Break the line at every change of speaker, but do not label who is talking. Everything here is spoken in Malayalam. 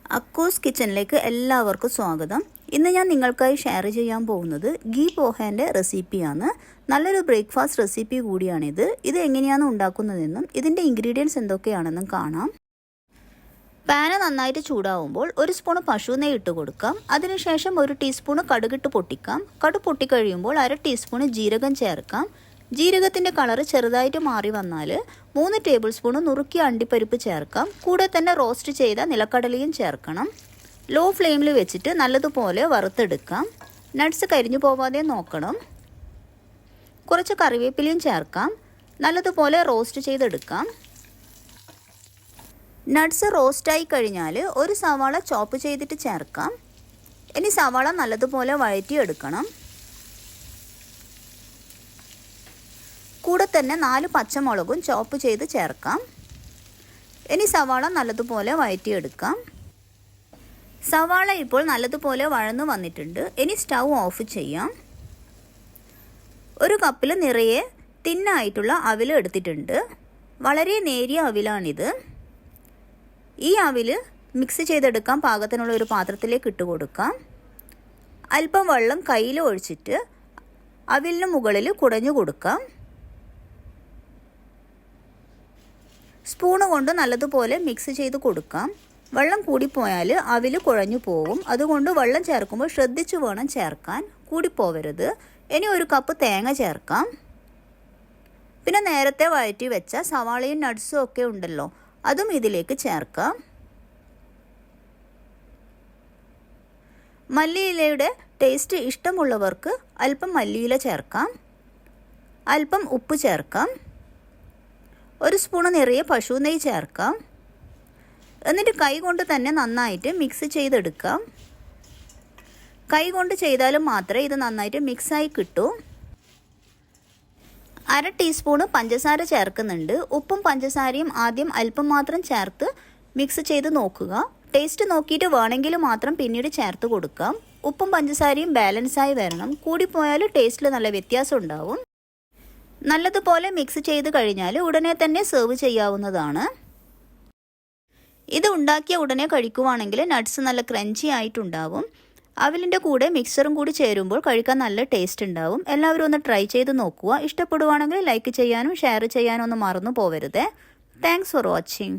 അക്കൂസ് കിച്ചണിലേക്ക് എല്ലാവർക്കും സ്വാഗതം. ഇന്ന് ഞാൻ നിങ്ങൾക്കായി ഷെയർ ചെയ്യാൻ പോകുന്നത് ഗീ പോഹേൻ്റെ റെസിപ്പിയാണ്. നല്ലൊരു ബ്രേക്ക്ഫാസ്റ്റ് റെസിപ്പി കൂടിയാണിത്. ഇത് എങ്ങനെയാണ് ഉണ്ടാക്കുന്നതെന്നും ഇതിൻ്റെ ഇൻഗ്രീഡിയൻസ് എന്തൊക്കെയാണെന്നും കാണാം. പാന് നന്നായിട്ട് ചൂടാവുമ്പോൾ 1 സ്പൂൺ പശു നെയ്യ് ഇട്ട് കൊടുക്കാം. അതിനുശേഷം 1 ടീസ്പൂൺ കടുകിട്ട് പൊട്ടിക്കാം. കടുക് പൊട്ടിക്കഴിയുമ്പോൾ 1/2 ടീസ്പൂൺ ജീരകം ചേർക്കാം. ജീരകത്തിൻ്റെ കളറ് ചെറുതായിട്ട് മാറി വന്നാൽ 3 ടേബിൾ സ്പൂൺ നുറുക്കിയ അണ്ടിപ്പരിപ്പ് ചേർക്കാം. കൂടെ തന്നെ റോസ്റ്റ് ചെയ്ത നിലക്കടലയും ചേർക്കണം. ലോ ഫ്ലെയിമിൽ വെച്ചിട്ട് നല്ലതുപോലെ വറുത്തെടുക്കാം. നട്ട്സ് കരിഞ്ഞു പോവാതെ നോക്കണം. കുറച്ച് കറിവേപ്പിലയും ചേർക്കാം. നല്ലതുപോലെ റോസ്റ്റ് ചെയ്തെടുക്കാം. നട്ട്സ് റോസ്റ്റായി കഴിഞ്ഞാൽ 1 സവാള ചോപ്പ് ചെയ്തിട്ട് ചേർക്കാം. ഇനി സവാള നല്ലതുപോലെ വഴറ്റിയെടുക്കണം. കൂടെ തന്നെ 4 പച്ചമുളകും ചോപ്പ് ചെയ്ത് ചേർക്കാം. ഇനി സവാള നല്ലതുപോലെ വഴറ്റിയെടുക്കാം. സവാള ഇപ്പോൾ നല്ലതുപോലെ വഴന്നു വന്നിട്ടുണ്ട്. ഇനി സ്റ്റൗ ഓഫ് ചെയ്യാം. 1 കപ്പിൽ നിറയെ തിന്നായിട്ടുള്ള അവിൽ എടുത്തിട്ടുണ്ട്. വളരെ നേരിയ അവിലാണിത്. ഈ അവിൽ മിക്സ് ചെയ്തെടുക്കാൻ പാകത്തിനുള്ള ഒരു പാത്രത്തിലേക്ക് ഇട്ട് കൊടുക്കാം. അല്പം വെള്ളം കയ്യിൽ ഒഴിച്ചിട്ട് അവിലിന് മുകളിൽ കുടഞ്ഞു കൊടുക്കാം. സ്പൂണ് കൊണ്ട് നല്ലതുപോലെ മിക്സ് ചെയ്ത് കൊടുക്കാം. വെള്ളം കൂടിപ്പോയാൽ അവിൽ കുഴഞ്ഞു പോകും. അതുകൊണ്ട് വെള്ളം ചേർക്കുമ്പോൾ ശ്രദ്ധിച്ചു വേണം ചേർക്കാൻ, കൂടിപ്പോവരുത്. ഇനി 1 കപ്പ് തേങ്ങ ചേർക്കാം. പിന്നെ നേരത്തെ വഴറ്റി വെച്ച സവാളയും നട്ട്സും ഒക്കെ ഉണ്ടല്ലോ, അതും ഇതിലേക്ക് ചേർക്കാം. മല്ലിയിലയുടെ ടേസ്റ്റ് ഇഷ്ടമുള്ളവർക്ക് അല്പം മല്ലിയില ചേർക്കാം. അല്പം ഉപ്പ് ചേർക്കാം. 1 സ്പൂൺ നിറയെ പശു നെയ്യ് ചേർക്കാം. എന്നിട്ട് കൈ കൊണ്ട് തന്നെ നന്നായിട്ട് മിക്സ് ചെയ്തെടുക്കാം. കൈ കൊണ്ട് ചെയ്താലും മാത്രമേ ഇത് നന്നായിട്ട് മിക്സായി കിട്ടൂ. 1/2 ടീസ്പൂൺ പഞ്ചസാര ചേർക്കുന്നുണ്ട്. ഉപ്പും പഞ്ചസാരയും ആദ്യം അല്പം മാത്രം ചേർത്ത് മിക്സ് ചെയ്ത് നോക്കുക. ടേസ്റ്റ് നോക്കിയിട്ട് വേണമെങ്കിൽ മാത്രം പിന്നീട് ചേർത്ത് കൊടുക്കാം. ഉപ്പും പഞ്ചസാരയും ബാലൻസായി വരണം. കൂടിപ്പോയാൽ ടേസ്റ്റിൽ നല്ല വ്യത്യാസം ഉണ്ടാവും. നല്ലതുപോലെ മിക്സ് ചെയ്ത് കഴിഞ്ഞാൽ ഉടനെ തന്നെ സെർവ് ചെയ്യാവുന്നതാണ്. ഇത് ഉണ്ടാക്കിയ ഉടനെ കഴിക്കുവാണെങ്കിൽ നട്ട്സ് നല്ല ക്രഞ്ചി ആയിട്ടുണ്ടാവും. അവിലിൻ്റെ കൂടെ മിക്സറും കൂടി ചേരുമ്പോൾ കഴിക്കാൻ നല്ല ടേസ്റ്റ് ഉണ്ടാവും. എല്ലാവരും ഒന്ന് ട്രൈ ചെയ്ത് നോക്കുക. ഇഷ്ടപ്പെടുവാണെങ്കിൽ ലൈക്ക് ചെയ്യാനും ഷെയർ ചെയ്യാനും ഒന്നും മറന്നു പോവരുത്. Thanks for watching.